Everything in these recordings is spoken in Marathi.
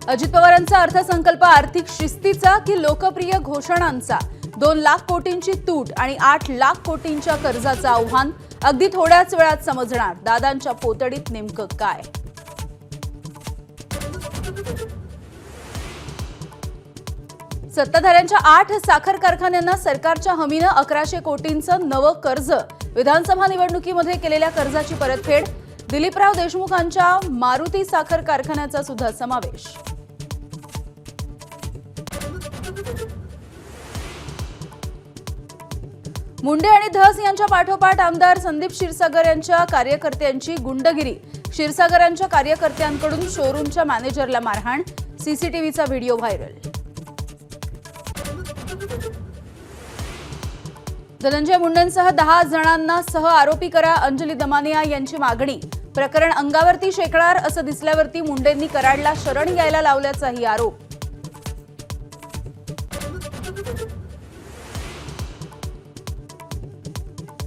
अजित पवारांचा अर्थसंकल्प आर्थिक शिस्तीचा की लोकप्रिय घोषणांचा? 2 लाख कोटींची तूट आणि 8 लाख कोटींच्या कर्जाचं आव्हान अगदी थोड्याच वेळात समजणार. दादांच्या पोतडीत नेमकं काय? सत्ताधाऱ्यांच्या 8 साखर कारखान्यांना सरकारच्या हमीनं 1100 कोटींचं नवं कर्ज. विधानसभा निवडणुकीमध्ये केलेल्या कर्जाची परतफेड. दिलीपराव देशमुखांच्या मारुती साखर कारखान्याचा सुद्धा समावेश. मुंडे आणि धस यांच्या पाठोपाठ आमदार संदीप क्षीरसागर यांच्या कार्यकर्त्यांची गुंडगिरी. क्षीरसागरांच्या कार्यकर्त्यांकडून शोरूमच्या मॅनेजरला मारहाण. सीसीटीव्हीचा व्हिडिओ व्हायरल. धनंजय मुंडेंसह 10 जणांना सह आरोपी करा, अंजली दमानिया यांची मागणी. प्रकरण अंगावरती शेकणार असं दिसल्यावरती मुंडेंनी कराडला शरण यायला लावल्याचाही आरोप.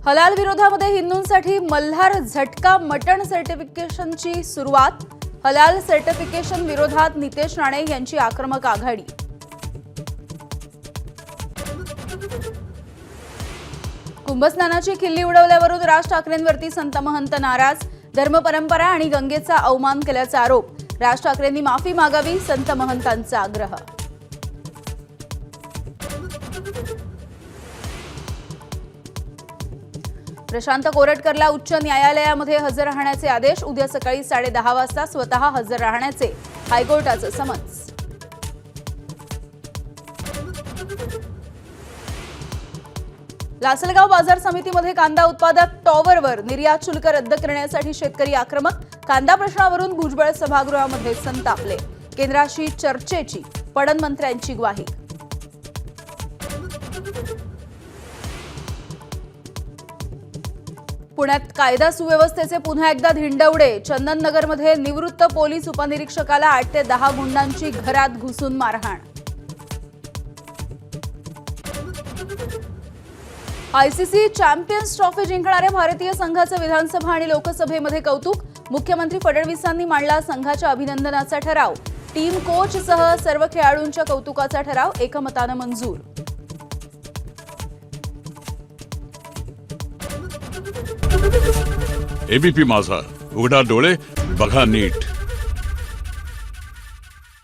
हलाल विरोधामध्ये हिंदूंसाठी मल्हार झटका मटण सर्टिफिकेशनची सुरुवात. हलाल सर्टिफिकेशन विरोधात नितेश राणे यांची आक्रमक आघाडी. कुंभस्नानाची खिल्ली उडवल्यावरून राज ठाकरेंवरती संत महंत नाराज. धर्मपरंपरा आणि गंगेचा अवमान केल्याचा आरोप. राज ठाकरेंनी माफी मागावी, संत महंतांचा आग्रह. प्रशांत कोरटकरला उच्च न्यायालयामध्ये हजर राहण्याचे आदेश. उद्या सकाळी 10:30 वाजता स्वतः हजर राहण्याचे हायकोर्टाचं समन्स. लासलगाव बाजार समितीमध्ये कांदा उत्पादक टॉवरवर निर्यात शुल्क रद्द करण्यासाठी शेतकरी आक्रमक. कांदा प्रश्नावरून भुजबळ सभागृहामध्ये संतापले. केंद्राशी चर्चेची पणन मंत्र्यांची ग्वाही. पुण्यात कायदा सुव्यवस्थेचे पुन्हा एकदा धिंडवडे. चंदननगरमध्ये निवृत्त पोलीस उपनिरीक्षकाला 8 ते 10 गुंडांची घरात घुसून मारहाण. आयसीसी चॅम्पियन्स ट्रॉफी जिंकणाऱ्या भारतीय संघाचं विधानसभा आणि लोकसभेमध्ये कौतुक. मुख्यमंत्री फडणवीसांनी मांडला संघाच्या अभिनंदनाचा ठराव. टीम कोचसह सर्व खेळाडूंच्या कौतुकाचा ठराव एकमतानं मंजूर. एबीपी माझा, उघडा डोळे बघा नीट.